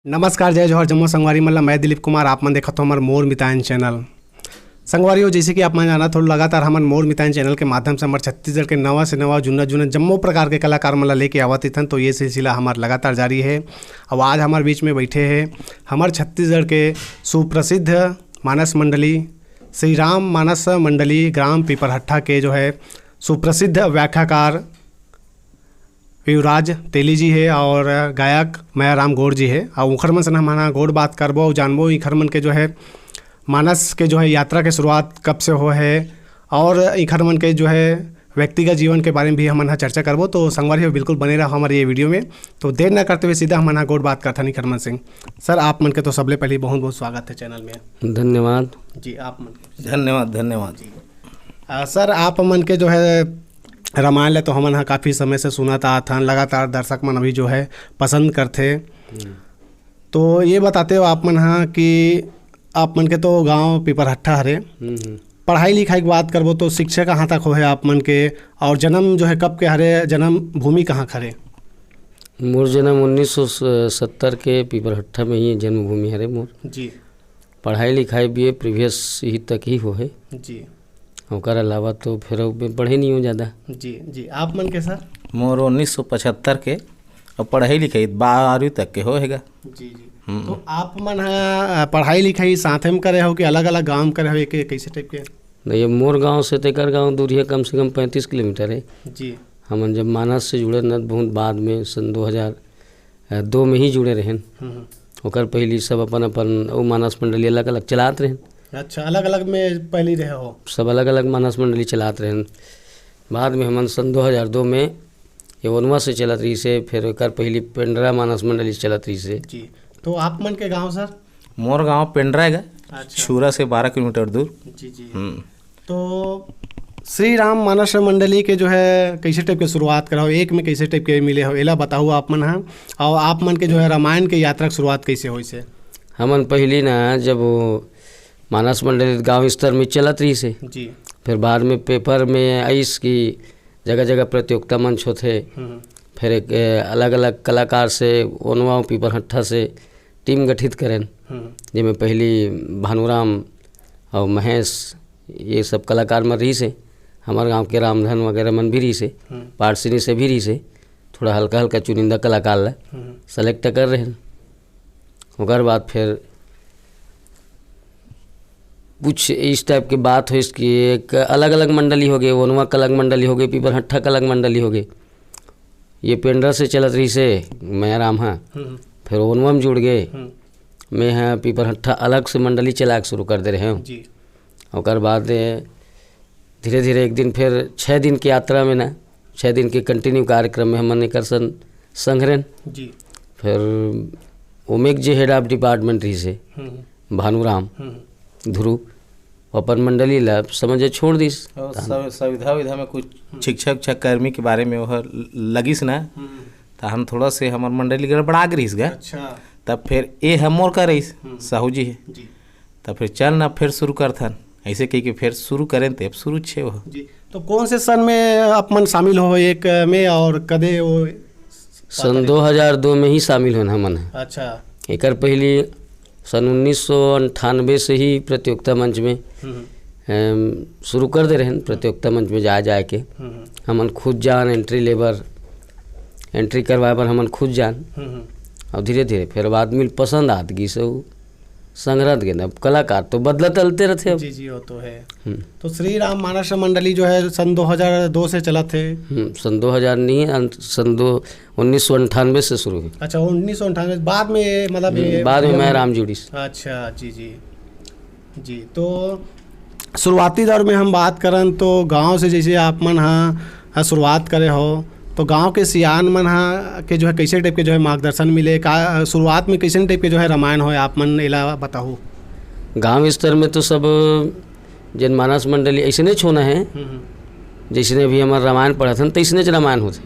नमस्कार, जय जोहर जम्मू संगवारी मतलब मैं दिलीप कुमार। आप मन देखत हो हमार मोर मितान चैनल। संगवारी हो जैसे कि आप मन जाना थोड़ा लगातार हमारे मोर मितान चैनल के माध्यम से हमारे छत्तीसगढ़ के नवा से नवा जुन्ना जुन्ना जम्मो प्रकार के कलाकार मन लेके आवत थन। तो ये सिलसिला हमारा लगातार जारी है। अब आज हमारे बीच में बैठे हैं हमारे छत्तीसगढ़ के सुप्रसिद्ध मानस मंडली श्री राम मानस मंडली ग्राम पीपरहट्टा के जो है सुप्रसिद्ध व्याख्याकार युवराज तेली जी है और गायक मायाराम गौड़ जी है। और उखर मन से हमारा गौड़ बात करबो जानबो इखर मन के जो है मानस के जो है यात्रा के शुरुआत कब से हो है और इखर मन के जो है व्यक्तिगत जीवन के बारे में भी हम चर्चा करबो। तो संगवारी हो बिल्कुल बने रहो हमारे ये वीडियो में। तो देर न करते हुए सीधा हमारा गौड़ बात करता नहीं इखर मन सिंह सर। आप मन के तो सबले पहले बहुत बहुत स्वागत है चैनल में। धन्यवाद जी। आप मन धन्यवाद जी। सर आप मन के जो है रामायण तो हमन काफ़ी समय से सुनाता था, लगातार दर्शक मन अभी जो है पसंद करते। तो ये बताते हो आप मन कि आप मन के तो गांव पीपरहट्टा हरे, पढ़ाई लिखाई की बात करबो तो शिक्षा कहाँ तक हो है आप मन के, और जन्म जो है कब के हरे, जन्म भूमि कहाँ खरे? मोर जन्म 1970 के पीपरहट्टा में ही जन्मभूमि हरे मोर जी। पढ़ाई लिखाई भी प्रीवियस ही तक ही हो है जी। ओकर अलावा तो फिर पढ़े नहीं हो ज़्यादा। जी जी। आप मन के सर? मोर 1975 के और पढ़ाई लिखाई 12वीं तक के होएगा। जी जी। तो आप मन पढ़ाई लिखाई साथ में करे हो कि अलग अलग गांव में करे हो, एक कैसे टाइप के? नहीं, मोर गांव से तेकर गांव दूरी है कम से कम 35 किलोमीटर है। जी। हमन जब मानस से जुड़े न बहुत बाद में सन 2002 में ही जुड़े रहें। ओकर पहली सब अपन अपन वो मानस मंडली अलग अलग चलात रहें। अच्छा, अलग अलग में पहले रहे हो? सब अलग अलग मानस मंडली चलात रहें। बाद में हमन सन 2002 में यवनवा से चलत रही से, फिर एक पहली पेंड्रा मानस मंडली चलत रही से। जी। तो आप मन के गांव सर? मोर गांव पेंड्रा है, अच्छा। छूरा से 12 किलोमीटर दूर। जी जी। तो श्री राम मानस मंडली के जो है कैसे टाइप के शुरुआत कराओ, एक में कैसे टाइप के मिले हो एला बताओ आप मन हाँ। और आप मन के जो है रामायण के यात्रा की शुरुआत कैसे हुई से? हमन पहली ना जब मानस मंडली गांव स्तर में चलत रही से, जी। फिर बाद में पेपर में आइस की जगह जगह प्रतियोगिता मंच होते। फिर एक अलग अलग कलाकार से ओनवा पीपरहट्टा से टीम गठित करें, जिसमें पहली भानुराम और महेश ये सब कलाकार में रही से, हमारे गांव के रामधन वगैरह मन भी रही से, पारसिनी से भी रही से, थोड़ा हल्का हल्का चुनिंदा कलाकार ला सेलेक्ट कर रहे हैं। ओकर बाद फिर कुछ इस टाइप की बात हो इसकी, एक अलग अलग मंडली हो गई, ओनवा का अलग मंडली हो गई, पीपरहट्टा का अलग मंडली हो गई। ये पेंड्रा से चलत रही से मायाराम हाँ, फिर ओनवा में जुड़ गए। मैं हाँ पीपरहट्टा अलग से मंडली चला के शुरू कर दे रहे हूँ। और बाद धीरे धीरे एक दिन फिर 6 दिन की यात्रा में ना 6 दिन के कंटिन्यू कार्यक्रम में हमने कर संघरेन। जी। फिर ओमेक जे हेड ऑफ डिपार्टमेंट रही से भानुराम ध्रुव अपन मंडली ला समझे छोड़ दिस। सुविधा विधा में कुछ शिक्षक कर्मी के बारे में वह लगिस ना, तो हम थोड़ा से हमार मंडली गड़बड़ा रहीस गा। अच्छा। तब फिर ये हमोर का रहीस साहू जी है, तब फिर चल ना फिर शुरू करथन ऐसे कही के फिर शुरू करें तब शुरू छे वह। जी। तो कौन से सन में आप मन शामिल हो एक में और कदे वो? सन 2002 में ही शामिल होना हमन। अच्छा। एक पहली सन 1998 से ही प्रतियोगिता मंच में शुरू कर दे रहे हैं। प्रतियोगिता मंच में जा के हमन खुद जान एंट्री करवाए पर हमन खुद जान, और धीरे धीरे फिर बाद में पसंद आत गई से संग्रह गए। अब कलाकार तो बदला चलते रहते अब। जी जी, वो तो है। तो श्री राम मानस मंडली जो है सन 2002 से चला थे? सन 2000 नहीं, सन 1998 से शुरू हुई। अच्छा, 1998 बाद में मतलब बाद में मैं राम जुड़ी। अच्छा। जी जी जी। तो शुरुआती दौर में हम बात करें तो गांव से जैसे आप मन हाँ शुरुआत करे हो, तो गांव के सियान मन के जो है कैसे टाइप के जो है मार्गदर्शन मिले का, शुरुआत में कैसे टाइप के जो है रामायण हो आप मन एला बताओ? गांव स्तर में तो सब जन मानस मंडली ऐसे नहीं छोना है, जैसे भी हमारे रामायण पढ़ा था तैसने रामायण होते।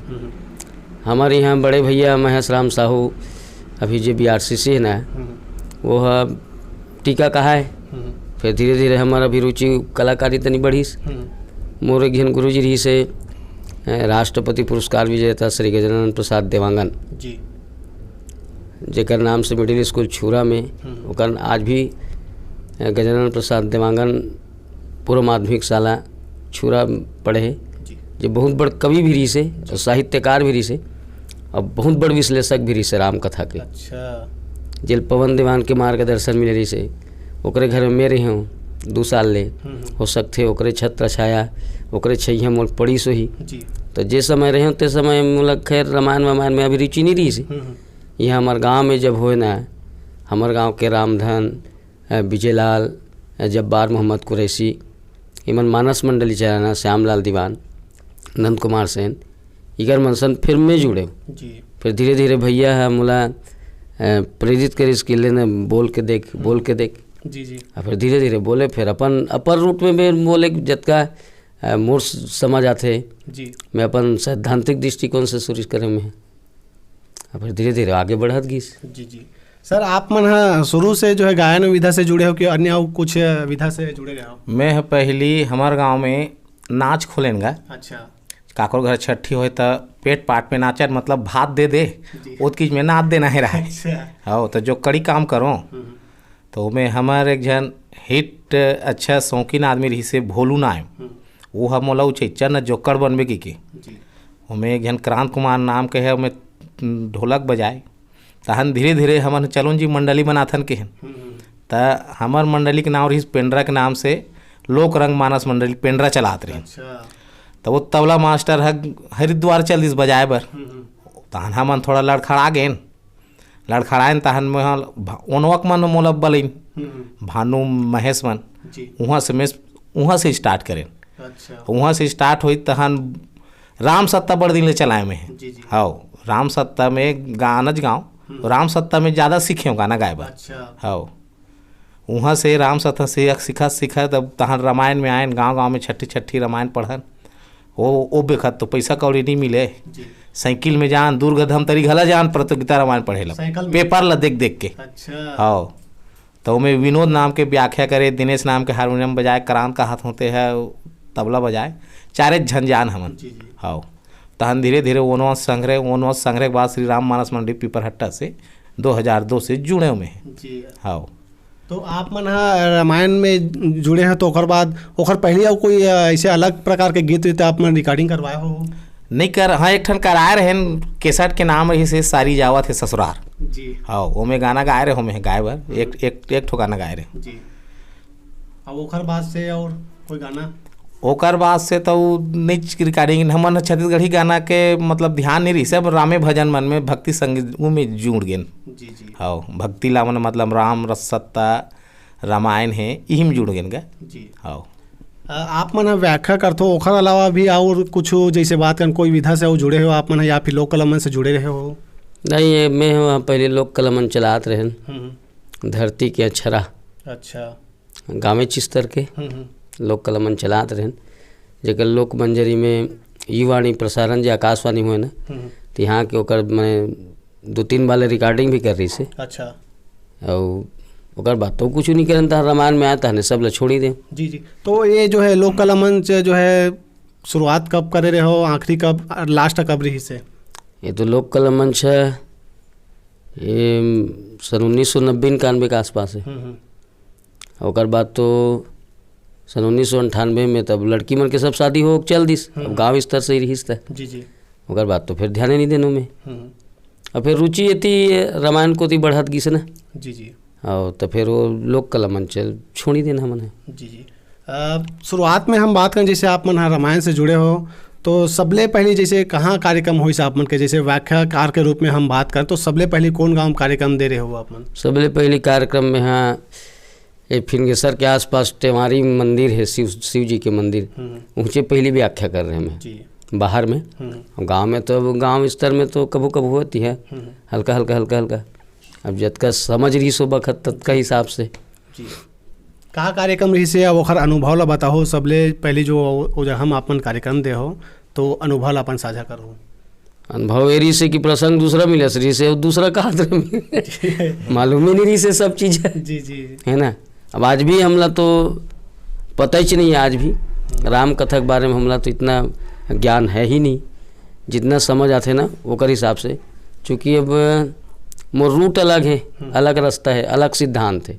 हमारे यहाँ बड़े भैया महेश राम साहू अभी जो BRCC है ना, वो टीका कहा है। फिर धीरे धीरे हमारा अभिरुचि कलाकारी तनी बढ़ी। मोर घिन गुरु जी रही से राष्ट्रपति पुरस्कार विजेता श्री गजानन प्रसाद देवांगन जी, जेकर नाम से मिडिल स्कूल छुरा में ओकर आज भी गजानन प्रसाद देवांगन पूर्व माध्यमिक शाला छुरा पढ़े है, जो बहुत बड़ कवि भी रही से और साहित्यकार भी रही से और बहुत बड़ विश्लेषक भी रही से राम कथा के। अच्छा। जेल पवन दीवान के मार्गदर्शन मिले रही से ओकरे घर में मैं रही हूँ 2 साल ले, हो सकते ओकरे छत्र छाया ओकरे छैया मोल पड़ी सो ही। तो जे समय रहे ते समय मुलक खैर रामायण वामायण में अभी रुचि नहीं रही से। यहाँ हमारे गांव में जब होए ना, हमारे गांव के रामधन, विजयलाल, जब्बार मोहम्मद कुरैशी, इमन मानस मंडली चलाना, श्यामलाल दीवान, नंद कुमार सेन, इगर मनसन फिर में जुड़े। फिर धीरे धीरे भैया है मुला प्रेरित करे इसके लिए बोल के देख जी। और फिर धीरे धीरे बोले, फिर अपन अपर रूट में भी बोले जतका मोर समझ आते जी, मैं अपन सैद्धांतिक दृष्टिकोण से शुरू करे में और फिर धीरे धीरे आगे बढ़त गई। जी। सर आप मन शुरू से जो है गायन विधा से जुड़े हो कि अन्य और कुछ विधा से जुड़े गए हो? मैं पहली हमारे गांव में नाच खोलेंगा। अच्छा। काकोर घर छठी हो तो पेट पाट में नाचर मतलब भात दे उत किस में नाच देना है रहा। अच्छा। हो तो जो कड़ी काम करो तो मैं हमारे एक जन हिट अच्छा शौकीन आदमी रही से भोलू नाम वो हम मोला उचैचा न जोकर बनबे की हमें एक जन क्रांत कुमार नाम के है, हमें ढोलक बजाए तहन धीरे धीरे हमन चलून जी मंडली बनाथन के त हमार मंडली के नाम रही पेंड्रा के नाम से लोक रंग मानस मंडली पेंड्रा चलात रही। अच्छा। तो वो तबला मास्टर हरिद्वार चल दिस बजाए बर तहन हमन थोड़ा लड़खड़ाएन तहन में ओनवक मन मोला बलिन भानु महेश मन वहाँ से स्टार्ट करें। अच्छा। वहाँ से स्टार्ट हुई तहन राम सत्ता बड़ दिन ले चलाए में हाउ राम सत्ता में गानज गाँव राम सत्ता में ज़्यादा सीखे हो गाना गाए बर। अच्छा। हाउ वहाँ से राम सत्ता से सीखा तब तहन रामायण में आयन गाँव में छठी रामायण पढ़न वो बेखत तो पैसा कौड़ी नहीं मिले। साइकिल में जान दुर्गधम तरी घला जान प्रतियोगिता रामायण पढ़े ला पेपर ला देख के। अच्छा। हाँ तो मैं विनोद नाम के व्याख्या करे, दिनेश नाम के हारमोनियम बजाए, क्रांत का हाथ होते हैं तबला बजाए, चारे झंझान हमन। हाँ तहन धीरे धीरे ओनवा संग्रह के बाद श्री राम मानस मंडी पीपरहट्टा से 2002 से जुड़े हुए हैं। हाँ तो आप मन रामायण में जुड़े हैं तो ओकर बाद ओकर पहले और कोई ऐसे अलग प्रकार के गीत आप मन रिकॉर्डिंग करवाए हो? नहीं कर हाँ एक ठन कराए रहे केसट के नाम रही से सारी जावत है ससुरार जी। हाँ वो में गाना गाए रहे हो में गाए बर एक ठो गाना गाए रहे जी। अब ओकर बाद से और कोई गाना? ओकर बाद से तो नहीं रिकॉर्डिंग हमन छत्तीसगढ़ी गाना के मतलब ध्यान नहीं रही सब रामे भजन मन में भक्ति संगीत में जुड़ गए। जी। हाँ भक्ति ला मन मतलब राम रसत्ता रामायण है यही में जुड़ गए गा जी। हाँ आप मन व्याख्या करते हो ओखर अलावा भी और कुछ जैसे बात कर कोई विधा से जुड़े हो आप मन या फिर लोक कलामन से जुड़े रहे हो? नहीं मैं वहाँ पहले लोक कलामन चलात रहे धरती के अक्षरा। अच्छा। गाँव चिस्तर के लोक कलामन चलात रहे जेकर लोक मंजरी में युवाणी प्रसारण जो आकाशवाणी हुए ना तो यहाँ के ओकर मैंने 2-3 बार रिकॉर्डिंग भी कर रही से। अच्छा। और ओकर बात तो कुछ नहीं करन था रामायण में आता है सब ला छोड़ी दे। जी। तो ये जो है लोक कलामन से जो है शुरुआत कब करे रहे हो, आखिरी कब, लास्ट कब रही से? ये तो लोक कलामन से ये सन 1990-91 के आसपास है। ओकर बाद तो सन 1998 में तब लड़की मन के सब शादी हो चल दिस अब गाँव स्तर से ही रहीस था। जी। ओकर बाद तो फिर ध्यान नहीं देने में और फिर रुचि ये रामायण को बढ़त गई से ना। जी। और तो फिर वो लोक कलामन चल छोड़ी देना मन। जी। शुरुआत में हम बात करें जैसे आप मन रामायण से जुड़े हो तो सबले पहले जैसे कहाँ कार्यक्रम हुई से आप मन के जैसे व्याख्याकार के रूप में हम बात करें तो सबले पहले कौन गाँव कार्यक्रम दे रहे हो आप मन? सबले पहले कार्यक्रम में हाँ ये फिंगेसर के आसपास टेवारी मंदिर है शिव जी के मंदिर ऊँचे पहले भी व्याख्या कर रहे हैं मैं बाहर में। गांव में तो गांव स्तर में तो कबू कबू होती है हल्का हल्का अब जत का समझ रही सो बखत तत का हिसाब से। जी। का कार्यक्रम रही से अब ओखर अनुभव ला बताओ सबले पहले जो हम अपन कार्यक्रम दे हो तो अनुभव ला अपन साझा करो। अनुभव एरी से कि प्रसंग दूसरा मिले रही से दूसरा कहा मालूम ही नहीं रही से सब चीज़ है। जी है ना। अब आज भी हमला तो पता ही नहीं है आज भी राम कथा के बारे में हमला तो इतना ज्ञान है ही नहीं जितना समझ आते ना ओकर हिसाब से। चूँकि अब मोर रूट अलग है, अलग रास्ता है, अलग सिद्धांत है।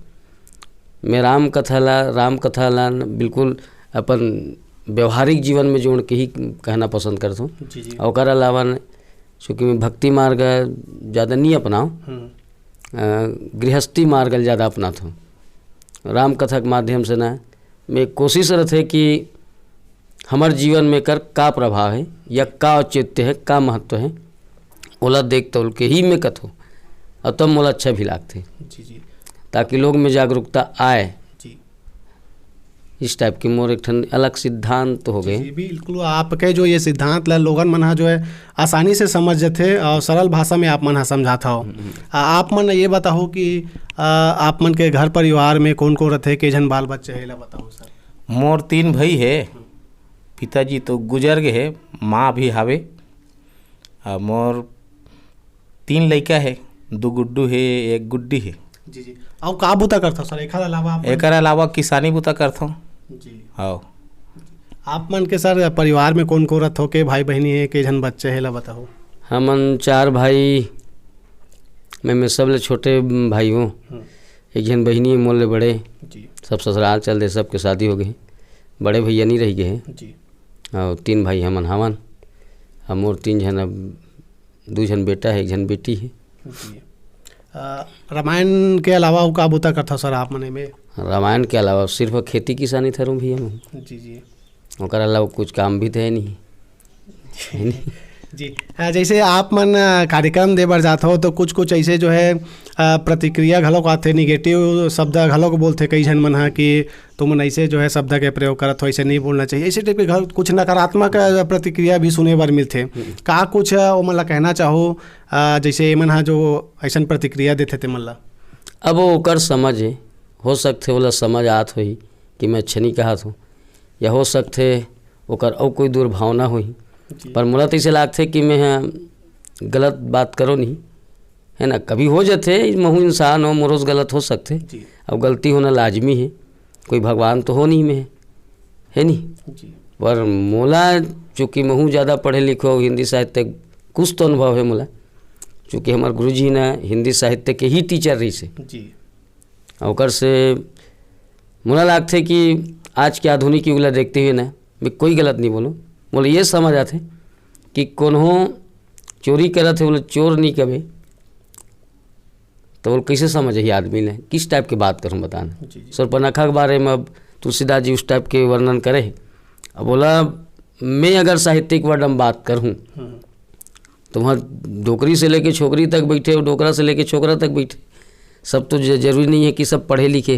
मैं राम कथा ला बिल्कुल अपन व्यवहारिक जीवन में जोड़ के ही कहना पसंद करता हूँ। और ओकर अलावा चूँकि मैं भक्ति मार्ग ज़्यादा नहीं अपनाऊँ, गृहस्थी मार्ग ज़्यादा अपनाता हूँ। राम कथा के माध्यम से ना मैं कोशिश रहते है कि हमारे जीवन में कर का प्रभाव है या का औचित्य है, का महत्व है, ओला देख तौल के ही मैं कथो और तब मोला अच्छा भी लागते जी ताकि लोग में जागरूकता आए। जी इस टाइप के मोर एक ठन अलग सिद्धांत तो हो गए। जी बिल्कुल, आपके जो ये सिद्धांत ला लोगन मन हा जो है आसानी से समझ जाते और सरल भाषा में आप मन हा समझाता हो। आप मन ये बताओ कि आप मन के घर परिवार में कौन कौन रहते, के जन बाल बच्चे है, ला बताओ सर। मोर 3 भाई है, पिताजी तो गुजर गए है, माँ भी हावे। मोर 3 लड़का है, 2 गुड्डू है, 1 गुड्डी है। जी और का बुता करता सर एक अलावा? एक अलावा किसानी बुता करता हूँ। जी हाँ, आप मन के सर परिवार में कौन कौन रहते हो, के भाई बहनी है, के जन बच्चे है, ला बताओ। हमन 4 भाई, मैं सबले छोटे भाई हूँ, एक जन बहनी है मोल ले बड़े, जी सब ससुराल चल दे, सबके शादी हो गए, बड़े भैया नहीं रह गए हैं। जी और 3 भाई हमन हम और 3 जन, अब 2 जन बेटा है, 1 जन बेटी है। जी रामायण के अलावा का बुता करता सर आप मने में? रामायण के अलावा सिर्फ खेती किसानी थरूँ भैया मैं, जी ओकर अलावा कुछ काम भी तो है नहीं। जी जैसे आप मन कार्यक्रम दे बर जाते हो तो कुछ ऐसे जो है प्रतिक्रिया घलोक आते, निगेटिव शब्द घलोक बोलते कई जन मन हा कि तुम ऐसे जो है शब्द के प्रयोग करत हो, ऐसे नहीं बोलना चाहिए, ऐसे टाइप के कुछ नकारात्मक प्रतिक्रिया भी सुने बर मिलते। का कुछ वो मन ला कहना चाहो जैसे मन हा जो ऐसा प्रतिक्रिया देते ते मन ला? अब वो ओकर समझ है, हो सकते बोला समझ आत होही कि मैं अच्छा नहीं कहत हूँ, या हो सकते ओकर और कोई दुर्भावना होही, पर मोला तो ऐसे लागते कि मैं गलत बात करो नहीं, है ना। कभी हो जाते, महू इंसान हो, मोरोज गलत हो सकते, अब गलती होना लाजमी है, कोई भगवान तो हो नहीं में, है नहीं। पर मोला चूँकि महू ज़्यादा पढ़े लिखे हो, हिंदी साहित्य कुछ तो अनुभव है मोला, चूँकि हमारे गुरुजी ना हिंदी साहित्य के ही टीचर रही से जी। ओकर से मोला लागते कि आज के आधुनिक युग ला देखते हुए ना मैं कोई गलत नहीं बोलूँ, बोले ये समझ आते कि कोन्हो चोरी करत है, बोले चोर नहीं कबे, तो बोले कैसे समझ ही आदमी ने, किस टाइप की बात करूँ बताना। शूर्पणखा के बारे में अब तुलसीदास जी उस टाइप के वर्णन करे, अब बोला मैं अगर साहित्यिक वर्ड में बात करूँ तो वहाँ डोकरी से लेके छोकरी तक बैठे और डोकरा से लेके छोकरा तक बैठे, सब तो जरूरी नहीं है कि सब पढ़े लिखे,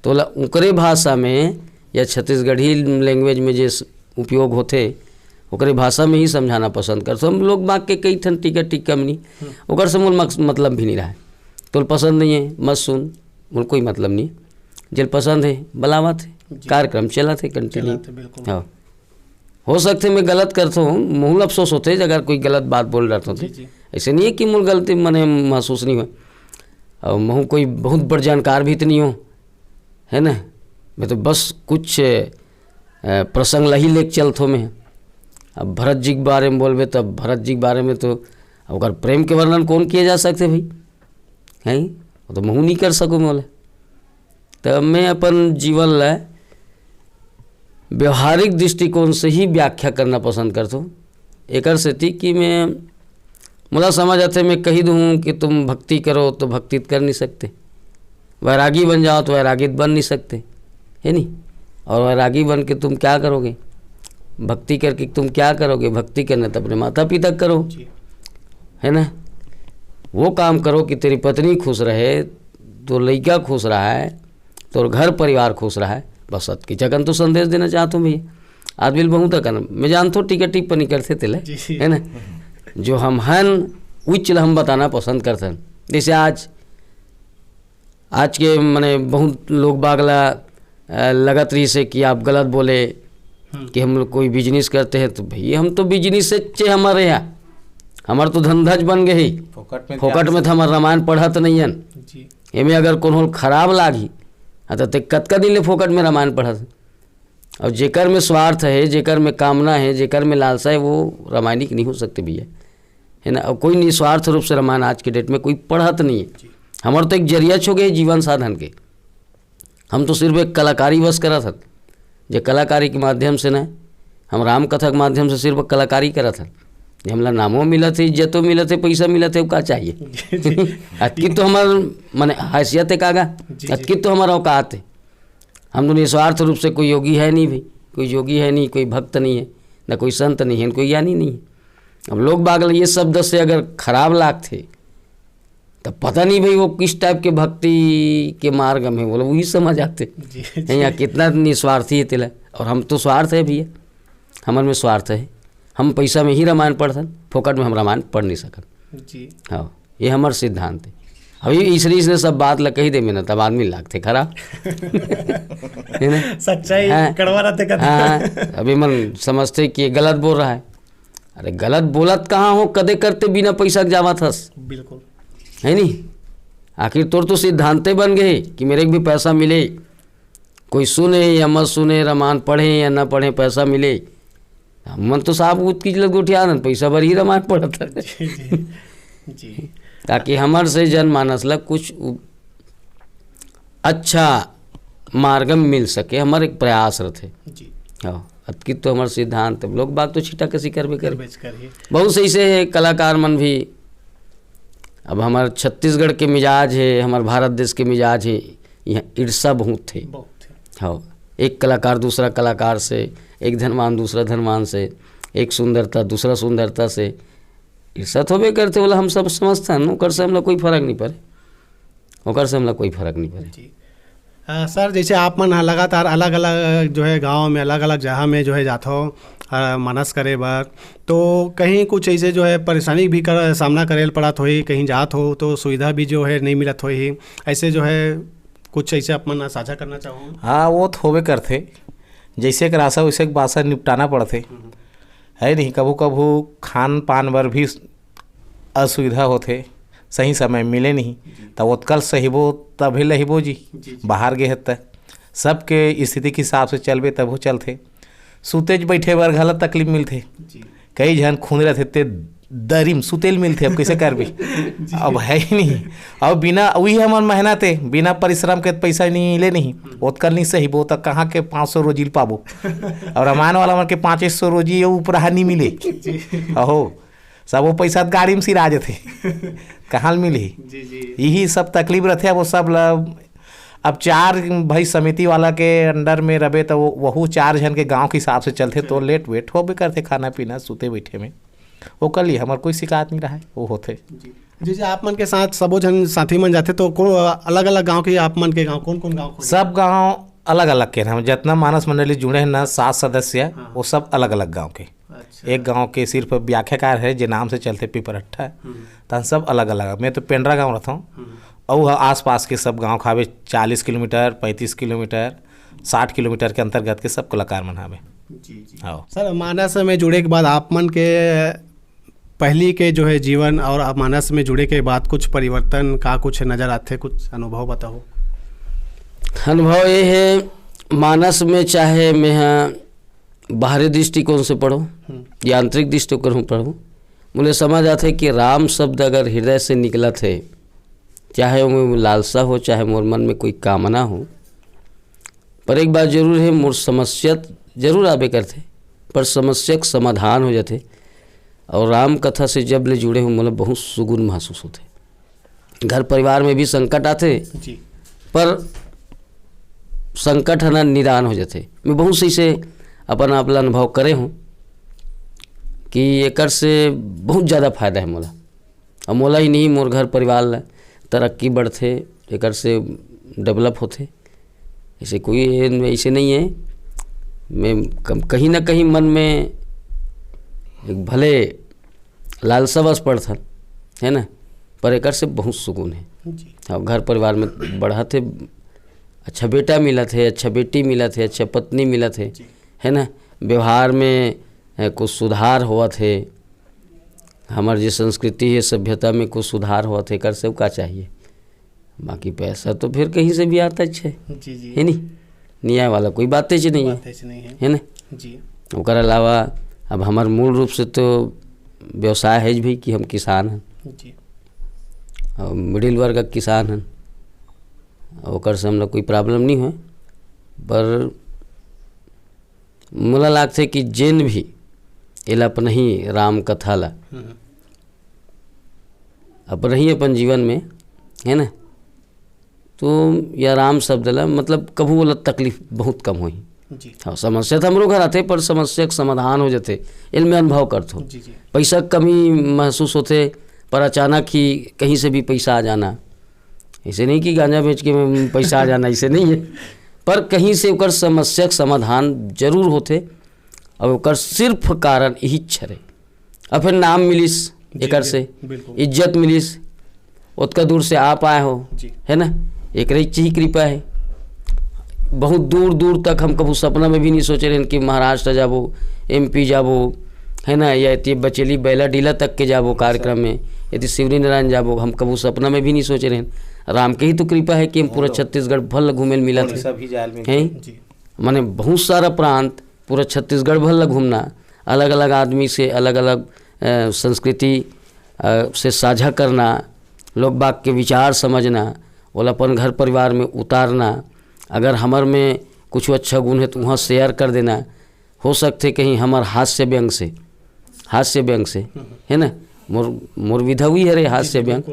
तो बोला उनकरे भाषा में या छत्तीसगढ़ी लैंग्वेज में जो उपयोग होते ओकरे भाषा में ही समझाना पसंद करते। हम लोग बाग के कई ठन टिका नहीं, ओकर से मूल मतलब भी नहीं रहा है, तो पसंद नहीं है मत सुन, मूल कोई मतलब नहीं, जल पसंद है बलावा थे, कार्यक्रम चला थे कंटिन्यू। हाँ, हो सकते मैं गलत करता हूँ, मूल अफसोस होते अगर कोई गलत बात बोल रहा था, ऐसे नहीं है कि मूल गलती मैंने महसूस नहीं हुआ, और महू कोई बहुत बड़ जानकार भी तो नहीं हो, है ना। मैं तो बस कुछ प्रसंग ही लेके चलता हूँ मैं। अब भरत जी के बारे में बोलबे तब भरत जी के बारे में तो अगर प्रेम के वर्णन कौन किए जा सकते भाई, हैं वो तो महू नहीं कर सकूँ बोले। तब मैं अपन जीवन ला व्यवहारिक दृष्टिकोण से ही व्याख्या करना पसंद करता हूँ। एक से थी कि मैं मुला समझ आते मैं कही दूँ कि तुम भक्ति करो तो भक्ति कर नहीं सकते, वैरागी बन जाओ तो वैरागी बन नहीं सकते, है नहीं। और वैरागी बन के तुम क्या करोगे, भक्ति करके तुम क्या करोगे, भक्ति करना तो अपने माता पिता करो, है ना। वो काम करो कि तेरी पत्नी खुश रहे, तो लड़का खुश रहा है, तो घर परिवार खुश रहा है, बस की जगन तो संदेश देना चाहता हूँ भैया। आदमी बहुत करना मैं जानता हूँ, टिकट टिप्पणी करते तेले, है ना। जो हम हन उच्च हम बताना पसंद करते हैं। जैसे आज के माने बहुत लोग बागला लगत रही से कि आप गलत बोले कि हम लोग कोई बिजनेस करते हैं, तो भैया हम तो बिजनेस से हमारे यहाँ हमार तो धंधाज बन गए ही फोकट में तो हमारा रामायण पढ़त नहीं है। एमें अगर कोनो खराब लागी तो कतका दिन ले फोकट में रामायण पढ़त, और जेकर में स्वार्थ है, जेकर में कामना है, जेकर में लालसा है, वो रामायणिक नहीं हो सकते भैया, है ना। और कोई निस्वार्थ रूप से रामायण आज के डेट में कोई पढ़त नहीं है। हमारा तो एक जरिया छो गए जीवन साधन के। हम तो सिर्फ एक कलाकारी बस करा था, जो कलाकारी के माध्यम से ना हम राम कथा के माध्यम से सिर्फ कलाकारी करा था। हमला नामों मिला थे, इज्जतों मिला थे, पैसा मिला थे, क्या चाहिए। अतकी तो हमार माने हैसियत है कागा, अतकी तो हमारा औकात है। हम तो निस्वार्थ रूप से कोई योगी है नहीं भाई, कोई योगी है नहीं, कोई भक्त नहीं है, ना कोई संत नहीं है, कोई ज्ञानी नहीं है। अब लोग बागल ये शब्द से अगर खराब लागते तब पता नहीं भाई वो किस टाइप के भक्ति के मार्ग में बोलो वही समझ आते यहाँ कितना निस्वार्थी है तिला। और हम तो स्वार्थ है भैया, हमारे में स्वार्थ है। हम पैसा में ही रामायण पढ़थन, फोकट में हम रामायण पढ़ नहीं सकन जी। हाँ, ये हमार सिद्धांत है। अभी इसलिए सब बात लग कही दे में ना तब आदमी लागते खराब है ना, सच्चाई कड़वा रहते। हाँ, अभी मन समझते कि गलत बोल रहा है। अरे गलत बोलत कहाँ हो, कदे करते बिना पैसा के जावा थस, बिल्कुल है नहीं। आखिर तोर तो सिद्धांते बन गए कि मेरे को भी पैसा मिले, कोई सुने या मत सुने, रामायण पढ़े या ना पढ़े, पैसा मिले। मन तो साहब उठ की गोठिया पैसा भर ही रामायण पढ़ता जी। ताकि हमारे से जनमानस लग कुछ अच्छा मार्ग मिल सके, हमारे एक प्रयास रहते जी। हाँ, अतकी तो हमारे सिद्धांत लोग बात तो छिटा कसी करबे कर। बहुत सही से कलाकार मन भी। अब हमारे छत्तीसगढ़ के मिजाज है, हमारे भारत देश के मिजाज है, यहाँ ईर्षा बहुत थे। हाँ, एक कलाकार दूसरा कलाकार से, एक धनवान दूसरा धनवान से, एक सुंदरता दूसरा सुंदरता से ईर्षा थोबे करते। बोला हम सब समझते हैं, ओकर से हमला कोई फर्क नहीं पड़े, ओकर से हमला कोई फर्क नहीं पड़े। सर जैसे आप मन लगातार अलग अलग जो है गांव में अलग अलग जगह में जो है जाते हो मानस करे बार, तो कहीं कुछ ऐसे जो है परेशानी भी कर सामना करे पड़त हो, कहीं जात हो तो सुविधा भी जो है नहीं मिलत हो ही, ऐसे जो है कुछ ऐसे आप मन साझा करना चाहो। हाँ, वो तो होबे करते, जैसे कि रासा वैसे बासा निपटाना पड़ते है नहीं। कभू कभू खान पान बर भी असुविधा होते, सही समय मिले नहीं तब उत्कल सहीबो तभी लहीबो जी। बाहर गए त सबके स्थिति के हिसाब से चलबे तब हो चलते। सुतेज बैठे बर गलत तकलीफ मिलते, कई जन खून रहते ते दरिम सुतेल मिलते, अब कैसे करबे अब है ही नहीं। अब बिना वही हमार मेहनत है, बिना परिश्रम के पैसा नहीं मिले नहीं, उत्कल नहीं सही वो तक कहाँ के 500 रोजी पाबो। और रामायण वाला मन के 500 रोजी ऊपर नहीं मिले अहो, सब वो पैसा गाड़ी में सिरा जाते कहाँ मिले। यही सब तकलीफ रहते। वो सब अब 4 भाई समिति वाला के अंडर में रहे तो वहू 4 जन के गांव के हिसाब से चलते, तो लेट वेट हो भी करते, खाना पीना सुते बैठे में वो कर लिए। हमारे कोई शिकायत नहीं रहा है, वो होते जी। आप मन के साथ सबो जन साथी मन जाते तो अलग अलग गांव के आप मन के गांव कौन कौन गांव? सब गांव अलग अलग के हम जितना मानस मंडली जुड़े हैं ना 7 सदस्य, वो सब अलग अलग गाँव के। एक गांव के सिर्फ व्याख्याकार है जो नाम से चलते पिपरहट्ठा, तो सब अलग अलग। मैं तो पेंड्रा गाँव रहता हूँ और आसपास के सब गांव खावे 40 किलोमीटर 35 किलोमीटर 60 किलोमीटर के अंतर्गत के सब कलाकार मनावे जी। हाँ सर, मानस में जुड़े के बाद आप मन के पहली के जो है जीवन और आप मानस में जुड़े के बाद कुछ परिवर्तन का कुछ नज़र आते, कुछ अनुभव बताओ। अनुभव ये है मानस में, चाहे मैं बाहरी दृष्टिकोण से पढ़ूँ या आंतरिक दृष्टिकोण से पढ़ूँ, मुझे समझ आते कि राम शब्द अगर हृदय से निकला थे, चाहे वो लालसा हो, चाहे मोर मन में कोई कामना हो, पर एक बात जरूर है, मोर समस्या जरूर आबे करते, पर समस्या का समाधान हो जाते। और राम कथा से जब ले जुड़े हो मतलब बहुत सुकून महसूस होते। घर परिवार में भी संकट आते जी, पर संकट है ना निदान हो जाते। मैं बहुत सही से अपन आपला अनुभव करे हूँ कि एकर से बहुत ज़्यादा फायदा है मोला, और मोला ही नहीं मोर घर परिवार ला तरक्की बढ़ते, एकर से डेवलप होते। ऐसे कोई ऐसे नहीं है, मैं कहीं ना कहीं मन में एक भले लालसा बस पड़ता है ना, पर एकर से बहुत सुकून है। अब घर परिवार में बढ़ा थे, अच्छा बेटा मिला थे, अच्छा बेटी मिला थे, अच्छा पत्नी मिला थे, है ना। व्यवहार में कुछ सुधार हुआ थे, हमारी जो संस्कृति है सभ्यता में कुछ सुधार हुआ थे। कर सब का चाहिए, बाकी पैसा तो फिर कहीं से भी आता है है नहीं, न्याय वाला कोई बात नहीं है ना जी। ओकर अलावा अब हमारे मूल रूप से तो व्यवसाय है भी कि हम किसान हैं जी और मिडिल वर्ग का किसान हैं, ओकर से हम लोग कोई प्रॉब्लम नहीं है। पर मोला लागथे कि जेन भी एला अपन ही राम कथा ला अपन ही अपन जीवन में है ना, तो या राम शब्द ला मतलब कभू बोला तकलीफ बहुत कम होई। जी हाँ, समस्या तो हमरो घर आते पर समस्या के समाधान हो जाते, इनमें अनुभव करते हो। जी जी पैसा कमी महसूस होते पर अचानक ही कहीं से भी पैसा आ जाना, ऐसे नहीं कि गांजा बेच के पैसा आ जाना, ऐसे नहीं है, पर कहीं से ओकर समस्या के समाधान जरूर होते और ओकर सिर्फ कारण यही छरे और फिर नाम मिलिस एकर से, बिल्कुल इज्जत मिलिस, उतना दूर से आप आए हो जी है ना, एक ही कृपा है। बहुत दूर दूर तक हम कभी सपना में भी नहीं सोचे रहे कि महाराष्ट्र जाबो, MP जाबो है ना, या इतनी बचेली बैला डीला तक के जाबो कार्यक्रम में, यदि शिवरी नारायण जाबो, हम कभी सपना में भी नहीं सोचे रहे। राम के ही तो कृपा है कि हम पूरा छत्तीसगढ़ भल घूमे मिला थे हैं, जी माने बहुत सारा प्रांत पूरा छत्तीसगढ़ भर घूमना, अलग अलग आदमी से अलग अलग संस्कृति से साझा करना, लोग बाग के विचार समझना, और अपन घर परिवार में उतारना, अगर हमार में कुछ अच्छा गुण है तो वहाँ शेयर कर देना, हो सकते कहीं हमार हास्य व्यंग से है ना, मोर विधा हुई है रे हास्य व्यंग,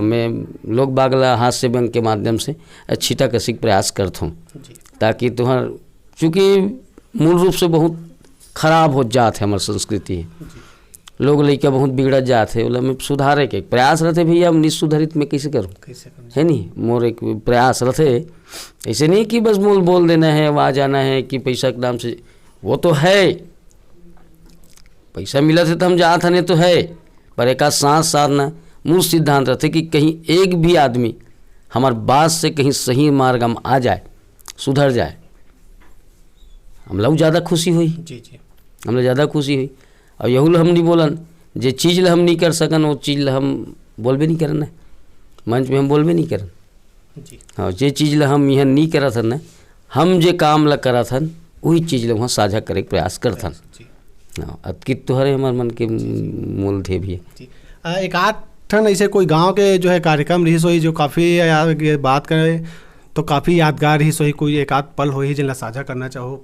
मैं लोग बागला हास्य व्यंग के माध्यम से छिटा कसी प्रयास करता हूँ, ताकि तुम्हार चूँकि मूल रूप से बहुत खराब हो जात है हमारी संस्कृति, लोग लड़का बहुत बिगड़त जात है, ओला में सुधारे के प्रयास रहते भैया, हम निसुधारित में कैसे करूँ है नहीं, मोर एक प्रयास रहते, ऐसे नहीं कि बस मूल बोल देना है, आवाज आना है कि पैसा के नाम से, वो तो है पैसा मिला थे तो हम जात हने तो है, पर एक सांस साधना मूल सिद्धांत रहते कि कहीं एक भी आदमी हमार बात से कहीं सही मार्ग हम आ जाए, सुधर जाए, हम लोग ज़्यादा खुशी हुई, जी जी हम लोग ज़्यादा खुशी हुई। और यहूल हम नहीं बोलन, जे चीज़ हम नहीं कर सकन वो चीज़ हम बोलबे नहीं करन, मंच में हम बोलबे नहीं करन। जी हाँ, जे चीज़ हम यहाँ नहीं करत हन, हम जे काम ला करत हन वही चीज़ वहाँ साझा करे के प्रयास करत हन। हाँ, अतकित तो हरे हमारे मन के मूल थे भी जी। एक आध ठन ऐसे कोई गांव के जो है कार्यक्रम रही सोई जो काफ़ी बात करें तो काफ़ी यादगार रही सोई, कोई एक आध पल हो ही जिनला साझा करना चाहो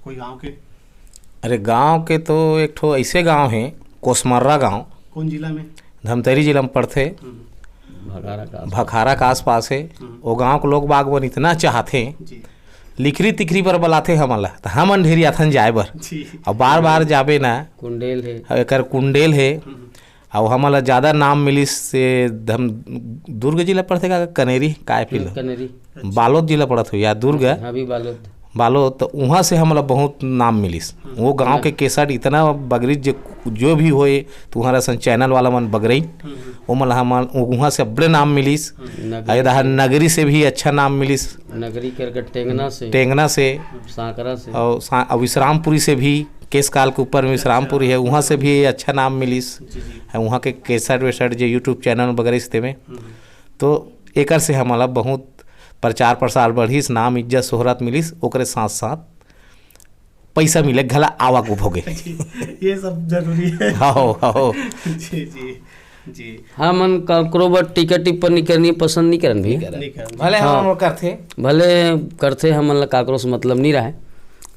कोई गांव के? अरे गांव के तो एक ठो ऐसे गांव है कोसमर्रा गांव, कौन जिला में? धमतरी जिला में पड़ते, भखारा का आसपास है। वो गांव के लोग बागवान इतना चाहते जी लिखरी तिखरी पर बुलाते हमला, तो हम अंधेरी आथन जाए बर जी और बार बार जाबे ना, कुंडेल है, एक कुंडेल है और हमला ज़्यादा नाम मिलिस से हम दुर्ग जिला पड़ते का कनेरी काय पिल कनेरी बालोद जिला पड़त हो या दुर्ग हाँ भी बालोद बालोद, तो वहाँ से हमला बहुत नाम मिलिस। वो गांव के केसट इतना बगरी जो भी होए तो वहाँ सन चैनल वाला मन बगरई वो मतलब हम वहाँ से बड़े नाम मिलिस, नगरी से भी अच्छा नाम मिलिस, नगरी करके टेंगना से सांकरा से और विश्रामपुरी से भी, केस काल के ऊपर में विश्रामपुरी है वहाँ से भी अच्छा नाम मिलिस। वहाँ के केसट वेसट जो यूट्यूब चैनल वगैरह इसते में, तो एकर से हमारा बहुत प्रचार प्रसार बढ़िस, नाम इज्जत शोहरत मिलिस, ओकरे साथ साथ पैसा मिले घला आवक भोगे ये सब जरूरी है। हो जी जी जी हाँ, मन करो टीका टिप्पणी करनी पसंद नहीं करन भी, भले हम करते भले करते हमन ला काकरो से मतलब नहीं रहे,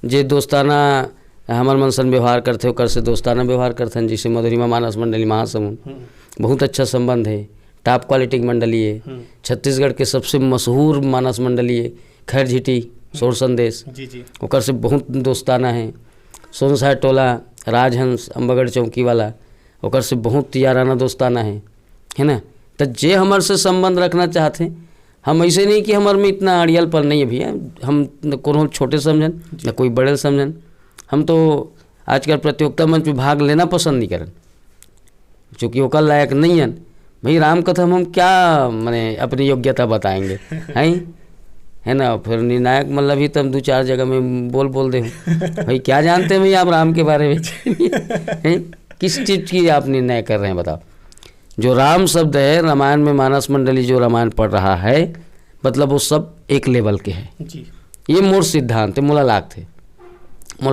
जे दोस्ताना हमार मन सन व्यवहार करते ओकर से दोस्ताना व्यवहार करते हैं। जैसे मधुरिमा मानस मंडली महासमुंद बहुत अच्छा संबंध है, टॉप क्वालिटी की मंडली है, छत्तीसगढ़ के सबसे मशहूर मानस मंडली है खैर झीटी सोर संदेश, जी जी ओकर से बहुत दोस्ताना है। सोनसाय टोला राजहंस अम्बागढ़ चौकी वाला, ओकर से बहुत याराना दोस्ताना है ना। तो जे हमार से संबंध रखना चाहते हम, ऐसे नहीं कि हमारे में इतना अड़ियल पर नहीं है भैया, हम न कोनो छोटे समझन न कोई बड़े समझन, हम तो आजकल प्रतियोगिता मंच में भाग लेना पसंद नहीं करन, चूँकि ओकर लायक नहीं है भाई। राम कथा हम क्या माने अपनी योग्यता बताएंगे है ना, फिर निर्णायक मतलब भी तो हम 2-4 जगह में बोल दे भाई, क्या जानते हैं भाई आप राम के बारे में हैं? किस चीज़ की आप निर्णय कर रहे हैं बताओ। जो राम शब्द है रामायण में, मानस मंडली जो रामायण पढ़ रहा है मतलब वो सब एक लेवल के हैं जी। ये मोर सिद्धांत है, मोला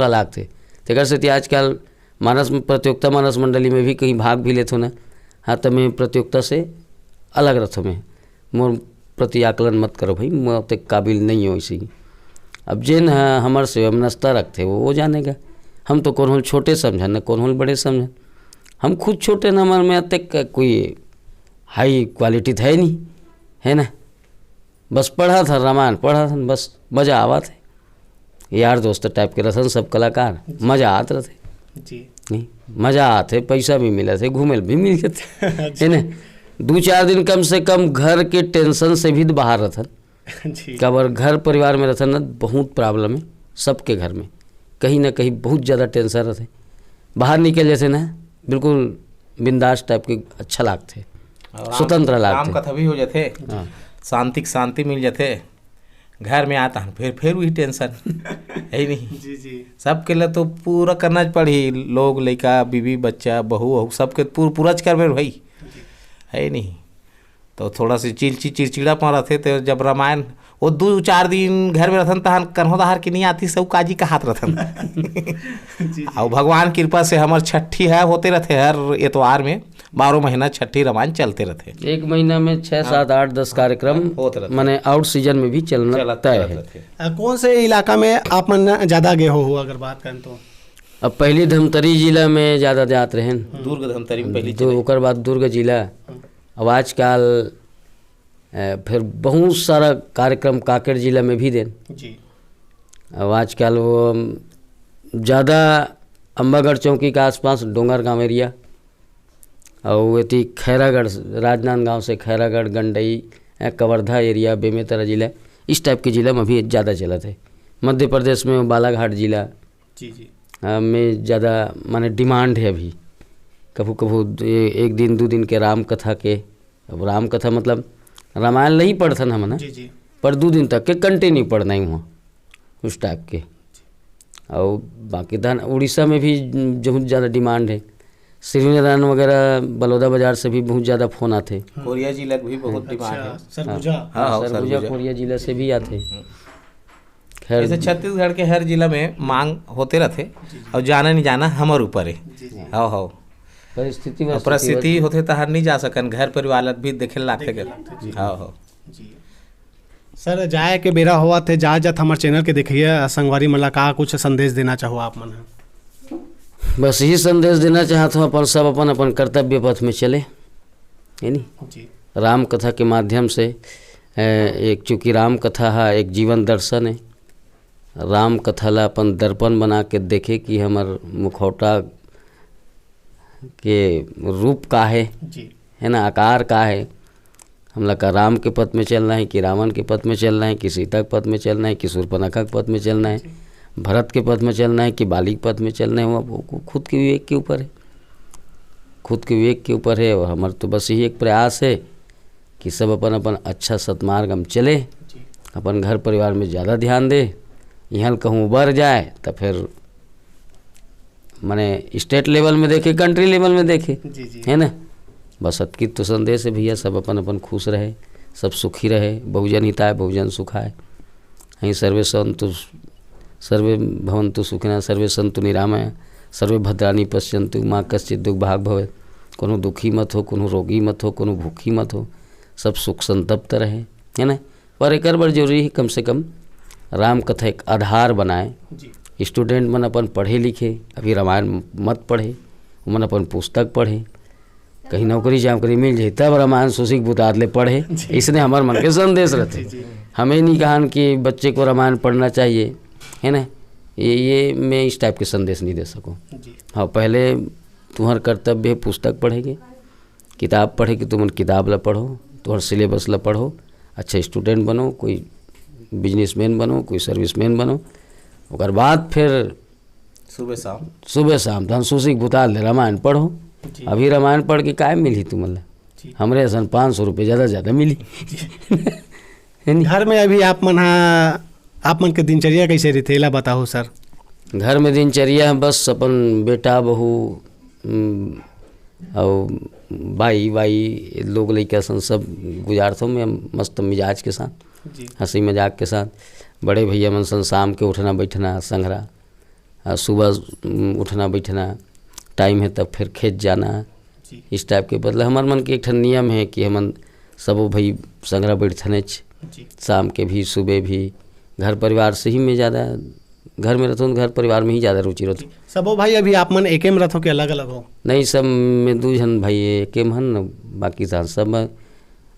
लाग थे तेकर से आजकल मानस प्रतियोगिता मानस मंडली में भी कहीं भाग भी लेते हो ना। हाँ तो मैं प्रतियोगिता से अलग रहता मैं, मोर प्रति आकलन मत करो भाई, मैं तो काबिल नहीं हो इसी। अब जिन हमार से अमनस्ता रखते वो जानेगा। हम तो कौन होल छोटे समझन न कौन होल बड़े समझन, हम खुद छोटे न, हमारे में तक कोई हाई क्वालिटी था ही नहीं, है ना। बस पढ़ा था रामायण पढ़ा था, बस मज़ा आवा थे, यार दोस्त टाइप के रसन सब कलाकार, मज़ा आते रहते जी। नहीं, मज़ा आते, पैसा भी मिला थे, घूमे भी मिल जाते है ना। 2-4 दिन कम से कम घर के टेंशन से भी बाहर रहता जी। कबर घर परिवार में रहता ना बहुत प्रॉब्लम है सबके घर में, कहीं ना कहीं बहुत ज़्यादा टेंशन रहते, बाहर निकल जाते ना बिल्कुल बिंदास टाइप के, अच्छा लागते, स्वतंत्र लागते, काम कथा भी हो जाते, हाँ। शांति मिल जाते। घर में आता हूँ फिर वही टेंशन है ही नहीं। जी जी। सबके लिए तो पूरा करना पड़ी, लोग लड़का बीवी बच्चा बहू सबके पूरा कर में भाई है ही नहीं। तो थोड़ा सी चिड़चिड़ापन रहते, तो जब रामायण वो 2-4 दिन घर में रहन तहन कन्हो दहार की नहीं आती, सब काजी का हाथ रहन और भगवान कृपा से हमार छठी है होते रहते, हर एतवार में 12 महीना छठी रामायण चलते रहते। 1 महीना में 6, 7, 8, 10 कार्यक्रम होते रहते, माने आउट सीजन में भी चलना तय है। कौन से इलाका में आप मन ज़्यादा गए हो अगर बात करें तो? अब पहले धमतरी जिला में ज़्यादा जात रहे, दुर्ग धमतरी में पहली, तो ओकर बाद दुर्ग जिला। अब आजकल फिर बहुत सारा कार्यक्रम कांकेर जिला में भी देन जी। अब आजकल वो ज़्यादा अम्बागढ़ चौकी के आसपास डोंगर गांव एरिया और ये खैरागढ़ राजनांदगांव से खैरागढ़ गंडई कवर्धा एरिया बेमेतरा जिला, इस टाइप के ज़िला में भी ज़्यादा चलत है। मध्य प्रदेश में बालाघाट जिला जी जी में ज़्यादा माने डिमांड है अभी। कभू कभू 1 दिन 2 दिन के राम कथा के, अब राम कथा मतलब रामायण नहीं पढ़थन हम ना, जी जी। पर 2 दिन तक के कंटिन्यू पढ़ना ही हुआ उस टाइप के। और बाकी धन उड़ीसा में भी बहुत ज़्यादा डिमांड है, श्रीनारायण वगैरह बलौदा बाजार से भी बहुत ज़्यादा फ़ोन आते। कोरिया जिला भी बहुत डिमांड है, सरगुजा। हाँ, सरगुजा कोरिया जिला से भी आते। खैर जैसे छत्तीसगढ़ के हर जिला में मांग होते रहते, और जाना नहीं जाना हमारे ऊपर है। हाँ हाँ, परिस्थिति होते तो हर नहीं जा सकन, घर परिवार भी देखे लाते के। हाँ हाँ जी सर, जाए के बेरा हुआ थे, जा जात हमारे चैनल के देखिए संगवारी मला का कुछ संदेश देना चाहो आप मन? बस यही संदेश देना चाहता हूँ, अपन सब अपन अपन कर्तव्य पथ में चले, है नी। जी। राम कथा के माध्यम से एक, चूँकि राम कथा है एक जीवन दर्शन है, राम कथा ला अपन दर्पण बना के देखे कि हमार मुखौटा के रूप का है ना, आकार का है, हम लोग का राम के पथ में चलना है कि रावण के पथ में चलना है कि सीता के पथ में चलना है कि शूर्पणखा के पथ में चलना है, भरत के पथ में चलना है कि बाली के पथ में चलना है, वो खुद के विवेक के ऊपर है, खुद के विवेक के ऊपर है। और हमारा तो बस यही एक प्रयास है कि सब अपन अपन अच्छा सतमार्ग हम चले, अपन घर परिवार में ज़्यादा ध्यान दे, यहाँ कहूँ उबर जाए तो फिर माने स्टेट लेवल में देखे, कंट्री लेवल में देखे, है ना। बस अतकी तो संदेश है भैया, सब अपन अपन खुश रहे, सब सुखी रहे, बहुजन हिताय बहुजन सुखाय। यहीं सर्वे भवन्तु सुखिनः, सर्वे सन्तु निरामया, सर्वे भद्राणि पश्यन्तु माँ कश्चित् दुःख भाग भवे। कोनो दुखी मत हो, कोनो रोगी मत हो, कोनो भूखी मत हो, सब सुख संतप्त रहे, है ना। और एक बार जरूरी है कम से कम राम कथा एक आधार बनाए, स्टूडेंट मन अपन पढ़े लिखे, अभी रामायण मत पढ़े, मन अपन पुस्तक पढ़े, कहीं नौकरी चाकरी मिल जाए तब रामायण सुशिक बुतार ले पढ़े, इसने हमारे मन के संदेश रहते। हमें नहीं कहा कि बच्चे को रामायण पढ़ना चाहिए, है ना, ये मैं इस टाइप के संदेश नहीं दे सकूँ। हाँ, पहले तुम्हारा कर्तव्य है पुस्तक पढ़ेगे, किताब पढ़ेगी, तुम किताब ला पढ़ो, तुम्हारा सिलेबस ला पढ़ो, अच्छा स्टूडेंट बनो, कोई बिजनेसमैन बनो, कोई सर्विसमैन बनो, और बाद फिर सुबह शाम धन सुशिक बुताल ले रामायण पढ़ो। अभी रामायण पढ़ के काय मिली तुम्हें, हमरे सन 500 रुपये ज़्यादा मिली। घर में अभी आप मन के दिनचर्या कैसे रही थे बताओ सर? घर में दिनचर्या बस अपन बेटा बहू और भाई लोग लड़का सन सब गुजारता हूँ मैं मस्त मिजाज के साथ, हंसी मजाक के साथ। बड़े भैया मन सन शाम के उठना बैठना संघरा, सुबह उठना बैठना, टाइम है तब फिर खेत जाना, इस टाइप के बदले हमार मन के एक ठन नियम है कि हमन सबो भाई संगरा बैठने शाम के भी सुबह भी घर परिवार से ही मैं ज़्यादा घर में रहता हूँ, घर परिवार में ही ज़्यादा रुचि रहती। सबो भाई अभी आप मन एके में रहते हो कि अलग अलग हो? नहीं, सब में 2 जन भाई एके में हन, बाकी साथ सब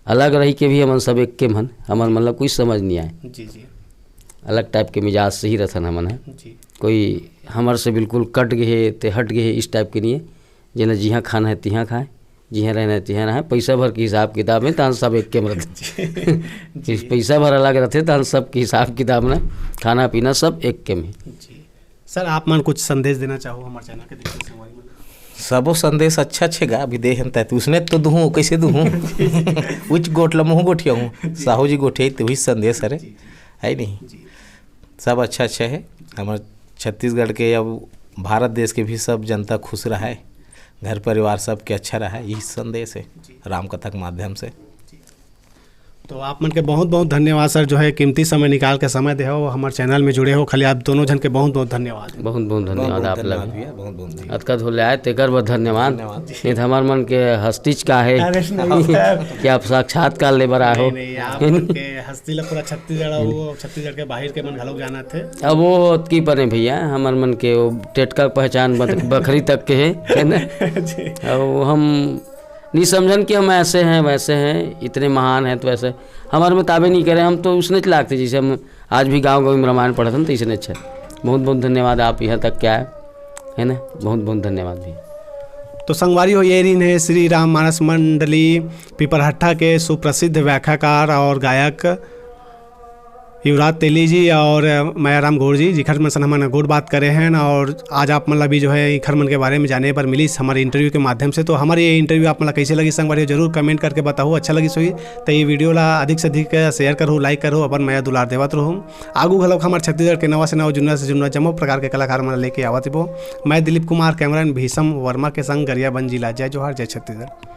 अलग रही के भी हमन सब एके में हन। हमन मतलब कोई समझ नहीं आए जी जी, अलग टाइप के मिजाज से ही रहथन हमन है जी। कोई हमार से बिल्कुल कट गए ते हट गए इस टाइप के नहीं है। जिन्हें जिहाँ खाना है तिहाँ खाएँ, जिहाँ रहना है तिहाँ रहें। पैसा भर के हिसाब किताब में तहन सब एक के रहते पैसा भर अलग रहते तहन सब के हिसाब किताब में खाना पीना सब एक के में। जी सर, आप मन कुछ संदेश देना चाहो हमारे चैनल के देखने से? सबो संदेश अच्छा गा अभी दे हम तय उसने तो दूँ कैसे दूँ उच गोट लमहू गोठिया हूँ साहू जी गोठिया तो वही संदेश है नहीं। सब अच्छा है हमारे छत्तीसगढ़ के अब भारत देश के भी सब जनता खुश रहा है, घर परिवार सब के अच्छा रहा है, यही संदेश है राम कथा के माध्यम से। तो आप मन के बहुत बहुत धन्यवाद सर, जो है कीमती समय निकाल के समय दे हो हमारे चैनल में जुड़े हो। खाली आप दोनों जन के बहुत बहुत धन्यवाद। बहुत बहुत धन्यवाद आप लोग बहुत बहुत अतकत हो आए तेकर बहुत धन्यवाद। नहीं तो हमारे मन के हस्तीच का है कि आप साक्षात्कार ले बर आए हो। हस्ती ला पूरा छत्तीसगढ़ के बाहर के मन घलोक जाना थे। अब वो की परे भैया हमारे मन के वो टेटका पहचान बखरी तक के है ना। अब हम नहीं समझन कि हम ऐसे हैं वैसे हैं, इतने महान हैं तो वैसे हमारे में ताबे नहीं करें। हम तो उसने लागते जैसे हम आज भी गाँव में रामायण पढ़ते हैं तो इसने अच्छा। बहुत बहुत धन्यवाद आप यहाँ तक क्या है ना, बहुत बहुत धन्यवाद भी। तो संगवारी हो ये रीन है श्री राम मानस मंडली पिपरहट्टा के सुप्रसिद्ध व्याख्याकार और गायक युवराज तेली जी और मायाराम गौड़ जी जिखर मन सन हमन गौड़ बात करे हैं। और आज आप मतलब भी जो है इखर मन के बारे में जाने पर मिली हमारे इंटरव्यू के माध्यम से। तो हमारी ये इंटरव्यू आप मतलब कैसे लगी संगवारी जरूर कमेंट करके बताओ। अच्छा लगी सोई तो ये वीडियो ला अधिक से अधिक शेयर करो, लाइक करो, अपन मैं दुलार देवत रहूँ। आगू घलोक हमारे छत्तीसगढ़ के नवा से नवा जुन्ना से जुन्ना जम्मो प्रकार के कलाकार मन लेके आवत बो। मैं दिलीप कुमार कैमरामैन भीषम वर्मा के संग गरियाबंद जिला। जय जोहार, जय छत्तीसगढ़।